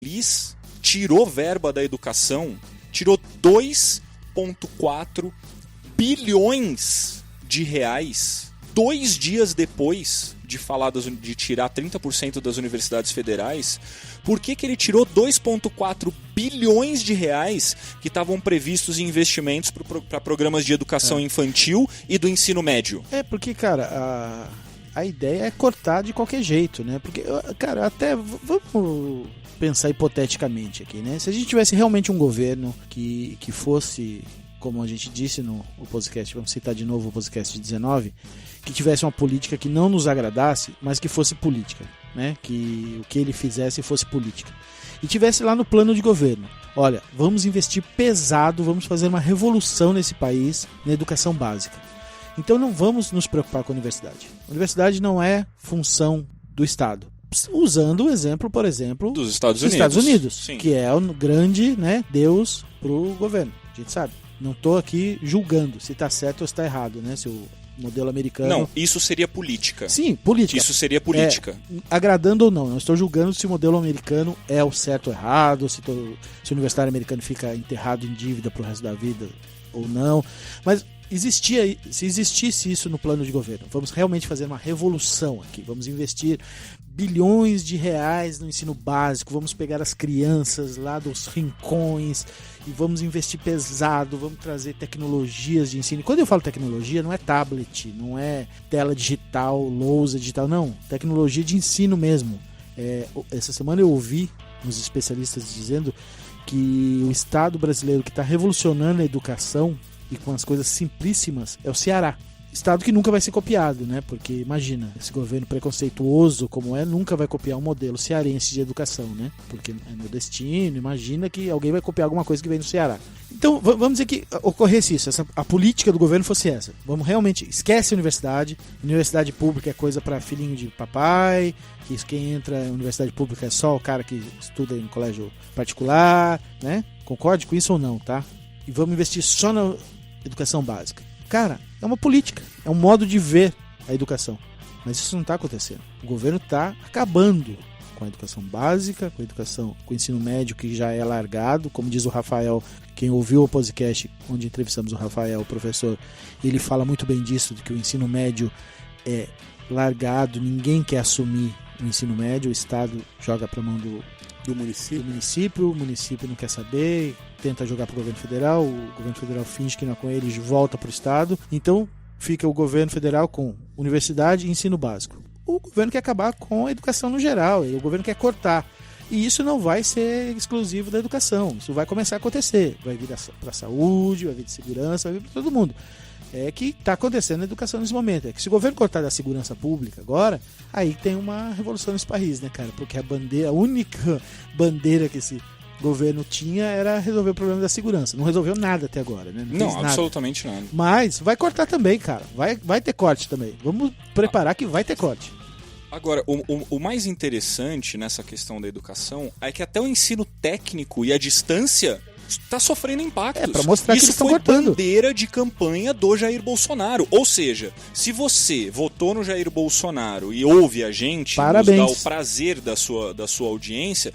infeliz tirou verba da educação, tirou 2,4 bilhões de reais 2 dias depois de falar de tirar 30% das universidades federais. Por que ele tirou 2,4 bilhões de reais que estavam previstos em investimentos para programas de educação infantil e do ensino médio? Porque, cara, a ideia é cortar de qualquer jeito, né? Porque, cara, até vamos pensar hipoteticamente aqui, né? Se a gente tivesse realmente um governo que fosse, como a gente disse no podcast, vamos citar de novo o podcast 19, que tivesse uma política que não nos agradasse, mas que fosse política, né? Que o que ele fizesse fosse política. E tivesse lá no plano de governo: olha, vamos investir pesado, vamos fazer uma revolução nesse país na educação básica. Então não vamos nos preocupar com a universidade. A universidade não é função do Estado. Usando o exemplo, por exemplo, dos Estados Unidos, que é o grande, né, Deus pro governo. A gente sabe. Não estou aqui julgando se está certo ou se está errado, né? Se o modelo americano... Não, isso seria política. Sim, política. Isso seria política. Agradando ou não. Não estou julgando se o modelo americano é o certo ou errado, se o universitário americano fica enterrado em dívida pro resto da vida ou não. Mas se existisse isso no plano de governo, vamos realmente fazer uma revolução aqui. Vamos investir bilhões de reais no ensino básico, vamos pegar as crianças lá dos rincões e vamos investir pesado, vamos trazer tecnologias de ensino. E quando eu falo tecnologia, não é tablet, não é tela digital, lousa digital, não. Tecnologia de ensino mesmo. Essa semana eu ouvi uns especialistas dizendo que o Estado brasileiro que está revolucionando a educação e com as coisas simplíssimas é o Ceará. Estado que nunca vai ser copiado, né? Porque imagina, esse governo preconceituoso como nunca vai copiar um modelo cearense de educação, né? Porque é nordestino, imagina que alguém vai copiar alguma coisa que vem do Ceará. Então, vamos dizer que ocorresse isso, a política do governo fosse essa. Vamos realmente, esquece a universidade pública é coisa para filhinho de papai, que quem entra na universidade pública é só o cara que estuda em colégio particular, né? Concorde com isso ou não, tá? E vamos investir só na educação básica. Cara, é uma política, é um modo de ver a educação. Mas isso não está acontecendo. O governo está acabando com a educação básica, com o ensino médio que já é largado. Como diz o Rafael, quem ouviu o podcast onde entrevistamos o Rafael, o professor, ele fala muito bem disso, de que o ensino médio é largado, ninguém quer assumir o ensino médio, o Estado joga para a mão do município, o município não quer saber, tenta jogar para o governo federal, o governo federal finge que não é com ele e volta para o Estado. Então fica o governo federal com universidade e ensino básico. O governo quer acabar com a educação no geral, o governo quer cortar. E isso não vai ser exclusivo da educação, isso vai começar a acontecer. Vai vir para a saúde, vai vir de segurança, vai vir para todo mundo. É que está acontecendo na educação nesse momento. É que se o governo cortar da segurança pública agora, aí tem uma revolução nesse país, né, cara? Porque a única bandeira que esse governo tinha era resolver o problema da segurança. Não resolveu nada até agora, né? Não, absolutamente nada. Mas vai cortar também, cara. Vai ter corte também. Vamos preparar que vai ter corte. Agora, o mais interessante nessa questão da educação é que até o ensino técnico e a distância está sofrendo impactos. Para mostrar isso que eles estão foi cortando. bandeira de campanha do Jair Bolsonaro. Ou seja, se você votou no Jair Bolsonaro e ouve a gente, parabéns, nos dá o prazer da sua audiência,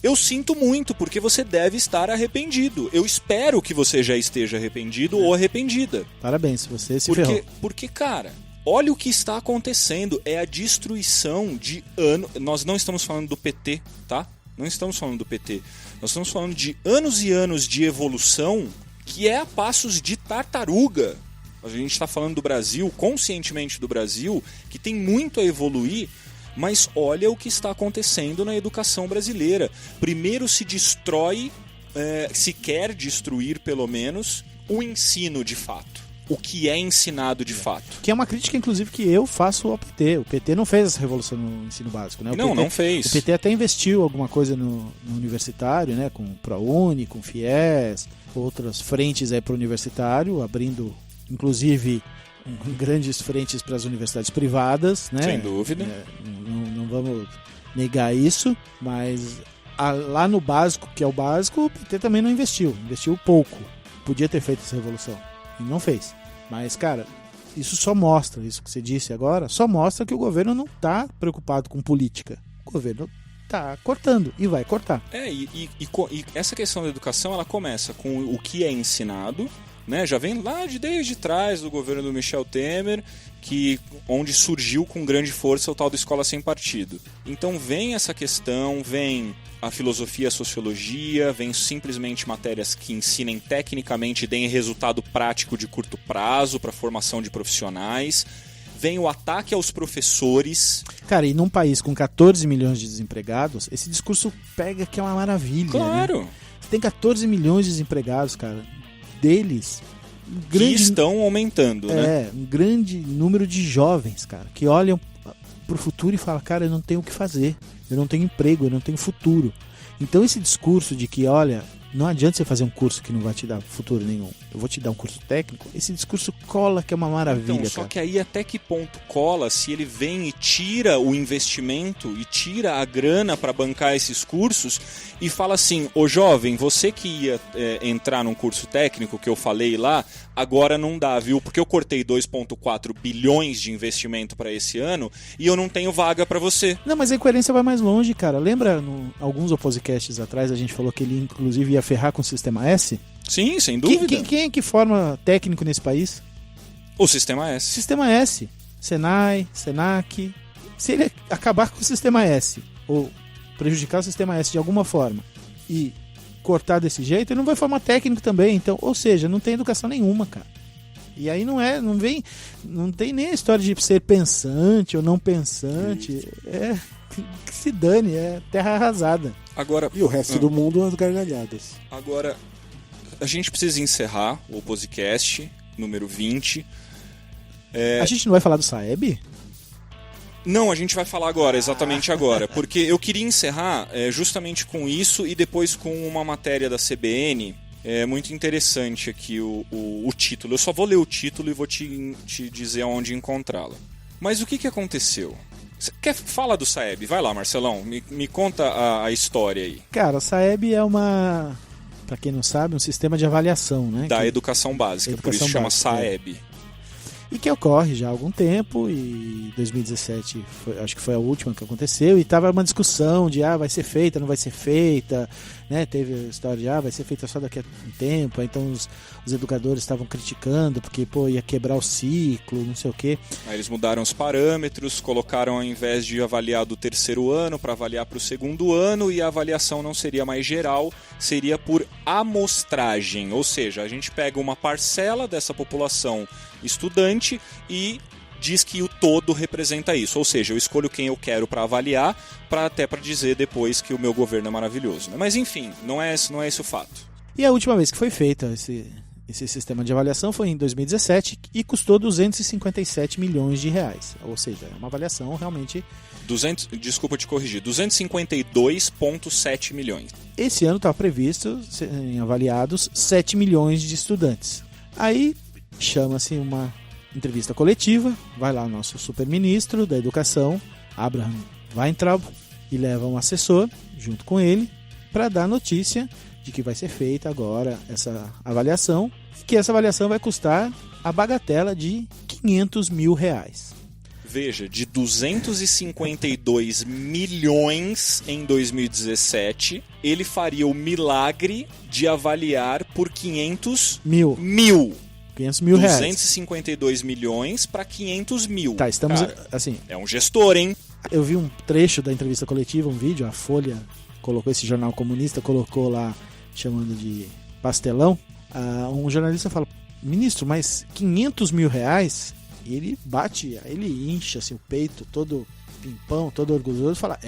eu sinto muito, porque você deve estar arrependido. Eu espero que você já esteja arrependido ou arrependida. Parabéns, você se ferrou. Porque, cara, olha o que está acontecendo. É a destruição de anos. Nós não estamos falando do PT, tá? Não estamos falando do PT. Nós estamos falando de anos e anos de evolução que é a passos de tartaruga. A gente está falando do Brasil, conscientemente do Brasil, que tem muito a evoluir, mas olha o que está acontecendo na educação brasileira. Primeiro se destrói, se quer destruir pelo menos, o ensino de fato. O que é ensinado de fato. Que é uma crítica, inclusive, que eu faço ao PT. O PT não fez essa revolução no ensino básico, né? Não fez. O PT até investiu alguma coisa no universitário, né? Com o ProUni, com o FIES, outras frentes aí para o universitário, abrindo, inclusive, grandes frentes para as universidades privadas, né? Sem dúvida. Não vamos negar isso, mas lá no básico, que é o básico, o PT também não investiu. Investiu pouco. Podia ter feito essa revolução. E não fez. Mas, cara, isso só mostra, isso que você disse agora, só mostra que o governo não está preocupado com política. O governo tá cortando e vai cortar. E essa questão da educação, ela começa com o que é ensinado, né? Já vem lá desde trás do governo do Michel Temer, onde surgiu com grande força o tal da escola sem partido. Então vem essa questão, vem a filosofia, a sociologia, vem simplesmente matérias que ensinem tecnicamente e deem resultado prático de curto prazo para a formação de profissionais. Vem o ataque aos professores. Cara, e num país com 14 milhões de desempregados, esse discurso pega que é uma maravilha. Claro! Né? Você tem 14 milhões de desempregados, cara. Deles, que estão aumentando, né? Um grande número de jovens, cara, que olham pro futuro e falam, cara, eu não tenho o que fazer, eu não tenho emprego, eu não tenho futuro. Então esse discurso de que, olha, não adianta você fazer um curso que não vai te dar futuro nenhum, eu vou te dar um curso técnico, esse discurso cola que é uma maravilha, então, só cara. que aí até que ponto cola se ele vem e tira o investimento e tira a grana para bancar esses cursos e fala assim, ô jovem, você que ia entrar num curso técnico que eu falei lá, agora não dá, viu? Porque eu cortei 2,4 bilhões de investimento para esse ano e eu não tenho vaga para você. Não, mas a incoerência vai mais longe, cara. Lembra, alguns podcasts atrás, a gente falou que ele inclusive ia ferrar com o Sistema S? Sim, sem dúvida. Quem é que forma técnico nesse país? O Sistema S. Sistema S. Senai, Senac. Se ele acabar com o Sistema S, ou prejudicar o Sistema S de alguma forma, e cortar desse jeito, ele não vai formar técnico também. Então, ou seja, não tem educação nenhuma, cara. E aí não tem nem a história de ser pensante ou não pensante. Que se dane, é terra arrasada. Agora, e o resto do mundo, as gargalhadas. Agora, a gente precisa encerrar o podcast número 20. A gente não vai falar do Saeb? Não, a gente vai falar agora, exatamente agora. Porque eu queria encerrar justamente com isso e depois com uma matéria da CBN. É muito interessante aqui o título. Eu só vou ler o título e vou te dizer onde encontrá-la. Mas o que aconteceu? Fala do Saeb, vai lá, Marcelão, me conta a história aí. Cara, o Saeb é pra quem não sabe, um sistema de avaliação, né? Da educação básica, por isso chama Saeb. E que ocorre já há algum tempo, e 2017 acho que foi a última que aconteceu, e tava uma discussão de vai ser feita, não vai ser feita, né? Teve a história de vai ser feita só daqui a um tempo, então os educadores estavam criticando, porque ia quebrar o ciclo, não sei o quê. Aí eles mudaram os parâmetros, colocaram ao invés de avaliar do terceiro ano, para avaliar para o segundo ano, e a avaliação não seria mais geral, seria por amostragem, ou seja, a gente pega uma parcela dessa população estudante e diz que o todo representa isso, ou seja, eu escolho quem eu quero para avaliar, até para dizer depois que o meu governo é maravilhoso, né? Mas enfim, não é esse o fato. E a última vez que foi feita esse sistema de avaliação foi em 2017 e custou 257 milhões de reais, ou seja, é uma avaliação realmente... Desculpa te corrigir, 252,7 milhões. Esse ano está previsto serem avaliados 7 milhões de estudantes. Aí chama-se uma entrevista coletiva, vai lá o nosso super-ministro da Educação, Abraham Weintraub, e leva um assessor junto com ele para dar notícia de que vai ser feita agora essa avaliação, que essa avaliação vai custar a bagatela de 500 mil reais. Veja, de 252 milhões em 2017, ele faria o milagre de avaliar por 500 mil. 500 mil reais. 252 milhões para 500 mil. Tá, estamos Cara, assim. É um gestor, hein? Eu vi um trecho da entrevista coletiva, um vídeo, a Folha colocou, esse jornal comunista colocou lá, chamando de pastelão. Um jornalista fala, ministro, mas 500 mil reais? E ele bate, ele incha assim, o peito todo pimpão, todo orgulhoso, e fala,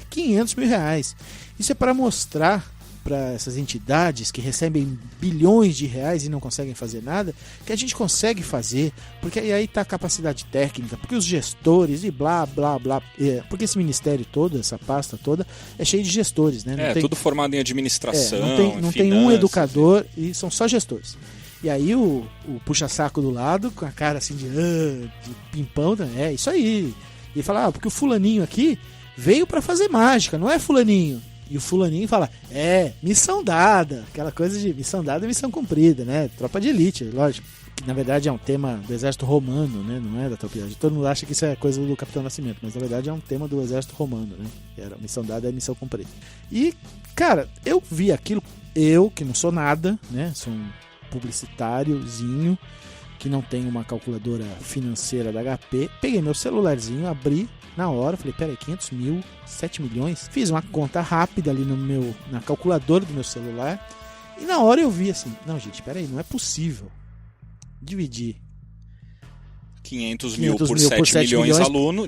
500 mil reais. Isso é para mostrar para essas entidades que recebem bilhões de reais e não conseguem fazer nada, que a gente consegue fazer, porque aí está a capacidade técnica, porque os gestores e blá, blá, blá, porque esse ministério todo, essa pasta toda, é cheio de gestores, né? Não tem, tudo formado em administração, não tem um educador e são só gestores. E aí o puxa-saco do lado, com a cara assim de pimpão, isso aí. E fala, porque o fulaninho aqui veio para fazer mágica, não é fulaninho. E o fulaninho fala, missão dada. Aquela coisa de missão dada e missão cumprida, né? Tropa de elite, lógico. Que na verdade é um tema do exército romano, né? Não é da tropa de elite. Todo mundo acha que isso é coisa do Capitão Nascimento, mas na verdade é um tema do exército romano, né? Era missão dada e missão cumprida. E, cara, eu vi aquilo, eu que não sou nada, né? Sou um publicitáriozinho, que não tem uma calculadora financeira da HP, peguei meu celularzinho, abri na hora, falei, peraí, 500 mil, 7 milhões? Fiz uma conta rápida ali na calculadora do meu celular, e na hora eu vi assim, não, gente, peraí, não é possível dividir 500 mil por 7 milhões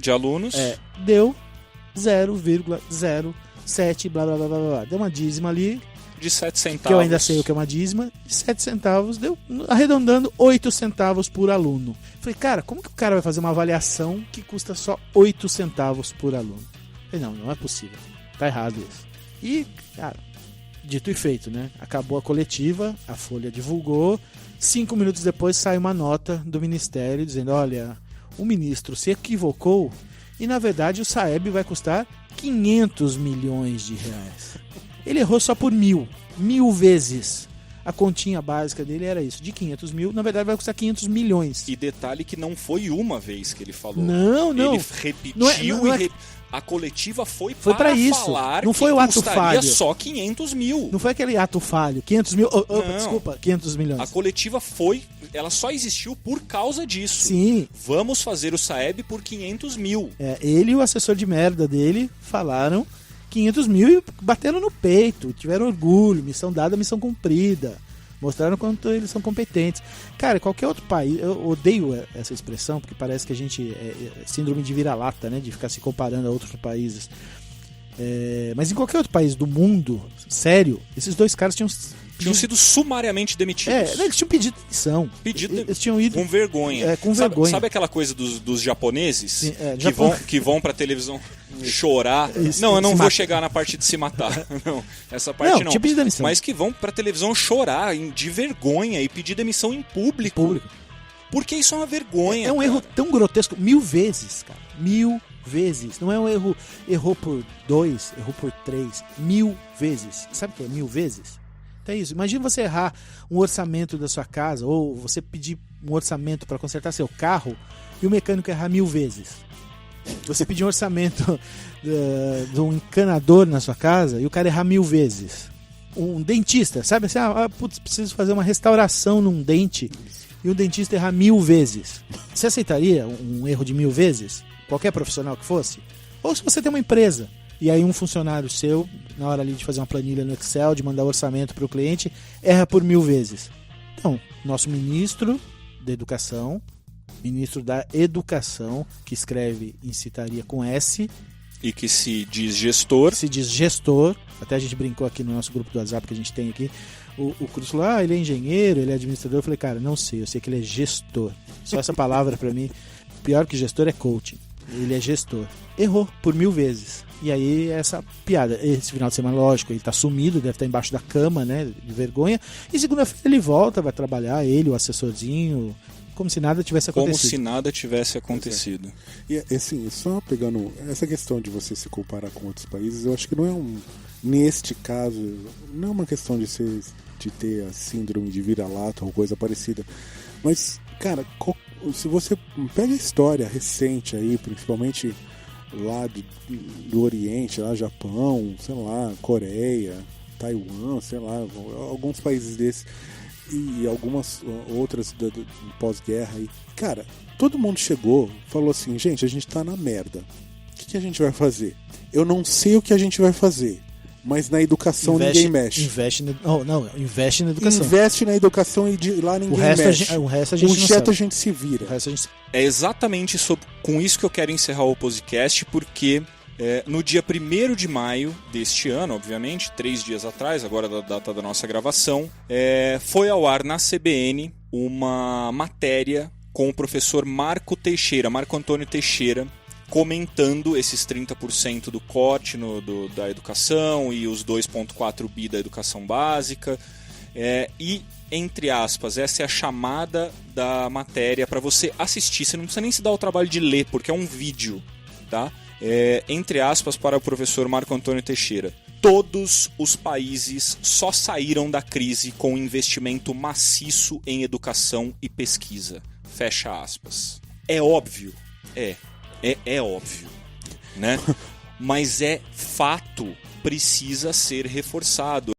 de alunos. Deu 0,07, blá, blá, blá, blá, blá. Deu uma dízima ali, de 7 centavos. Que eu ainda sei o que é uma dízima, de 7 centavos, deu, arredondando, 8 centavos por aluno. Falei, cara, como que o cara vai fazer uma avaliação que custa só 8 centavos por aluno? Falei, não é possível. Tá errado isso. E, cara, dito e feito, né? Acabou a coletiva, a Folha divulgou, 5 minutos depois sai uma nota do Ministério dizendo, olha, o ministro se equivocou e, na verdade, o Saeb vai custar 500 milhões de reais. Ele errou só por 1.000 vezes. A continha básica dele era isso, de 500 mil, na verdade vai custar 500 milhões. E detalhe que não foi uma vez que ele falou. Não. Ele repetiu a coletiva foi para isso. Falar não foi o ato falho. Só 500 mil. Não foi aquele ato falho. 500 mil. Desculpa, 500 milhões. A coletiva ela só existiu por causa disso. Sim. Vamos fazer o Saeb por 500 mil. Ele e o assessor de merda dele falaram 500 mil e bateram no peito, tiveram orgulho, missão dada, missão cumprida, mostraram quanto eles são competentes. Cara, qualquer outro país, eu odeio essa expressão, porque parece que a gente é síndrome de vira-lata, né, de ficar se comparando a outros países. Mas em qualquer outro país do mundo, sério, esses dois caras tinham sido sumariamente demitidos. Eles tinham pedido demissão. Eles tinham ido com vergonha. Vergonha. Sabe aquela coisa dos japoneses? Sim, que vão pra televisão chorar? Não, eu não vou chegar na parte de se matar. Não, essa parte não. Tinha pedido demissão. Mas que vão pra televisão chorar de vergonha e pedir demissão em público. Porque isso é uma vergonha. É um erro tão grotesco. 1000 vezes, cara. 1000 vezes. Não é um errou por 2, errou por 3. 1000 vezes. Sabe o que é 1000 vezes? É isso. Imagina você errar um orçamento da sua casa, ou você pedir um orçamento para consertar seu carro e o mecânico errar 1000 vezes. Você pedir um orçamento de um encanador na sua casa e o cara errar 1000 vezes. Um dentista, sabe assim, preciso fazer uma restauração num dente e o dentista errar 1000 vezes. Você aceitaria um erro de 1000 vezes? Qualquer profissional que fosse? Ou se você tem uma empresa e aí um funcionário seu, na hora ali de fazer uma planilha no Excel, de mandar orçamento para o cliente, erra por 1000 vezes. Então, nosso ministro da Educação, que escreve em citaria com S, e que se diz gestor. Até a gente brincou aqui no nosso grupo do WhatsApp que a gente tem aqui. O Cruz falou, ele é engenheiro, ele é administrador. Eu falei, cara, não sei, eu sei que ele é gestor. Só essa palavra para mim, pior que gestor é coaching. Ele é gestor. Errou por 1000 vezes. E aí essa piada, esse final de semana, lógico, ele tá sumido, deve estar embaixo da cama, né, de vergonha. E segunda-feira ele volta, vai trabalhar, ele, o assessorzinho, como se nada tivesse acontecido. E assim, só pegando essa questão de você se comparar com outros países, eu acho que não é neste caso, não é uma questão de ter a síndrome de vira-lata ou coisa parecida. Mas, cara, se você pega a história recente aí, principalmente lá do Oriente, lá Japão, sei lá, Coreia, Taiwan, sei lá, alguns países desses e algumas outras do pós-guerra aí. Cara, todo mundo falou assim, gente, a gente tá na merda. O que a gente vai fazer? Eu não sei o que a gente vai fazer, mas na educação ninguém mexe. Investe na educação. Investe na educação e lá ninguém mexe. O resto a gente não sabe. A gente se vira. É exatamente com isso que eu quero encerrar o podcast, porque no dia 1º de maio deste ano, obviamente, 3 dias atrás, agora da data da nossa gravação, foi ao ar na CBN uma matéria com o professor Marco Antônio Teixeira, comentando esses 30% do corte da educação e os 2,4 bi da educação básica. E, entre aspas, essa é a chamada da matéria para você assistir. Você não precisa nem se dar o trabalho de ler, porque é um vídeo, tá? Entre aspas, para o professor Marco Antônio Teixeira. todos os países só saíram da crise com investimento maciço em educação e pesquisa. Fecha aspas. É óbvio? É óbvio, né? Mas é fato, precisa ser reforçado.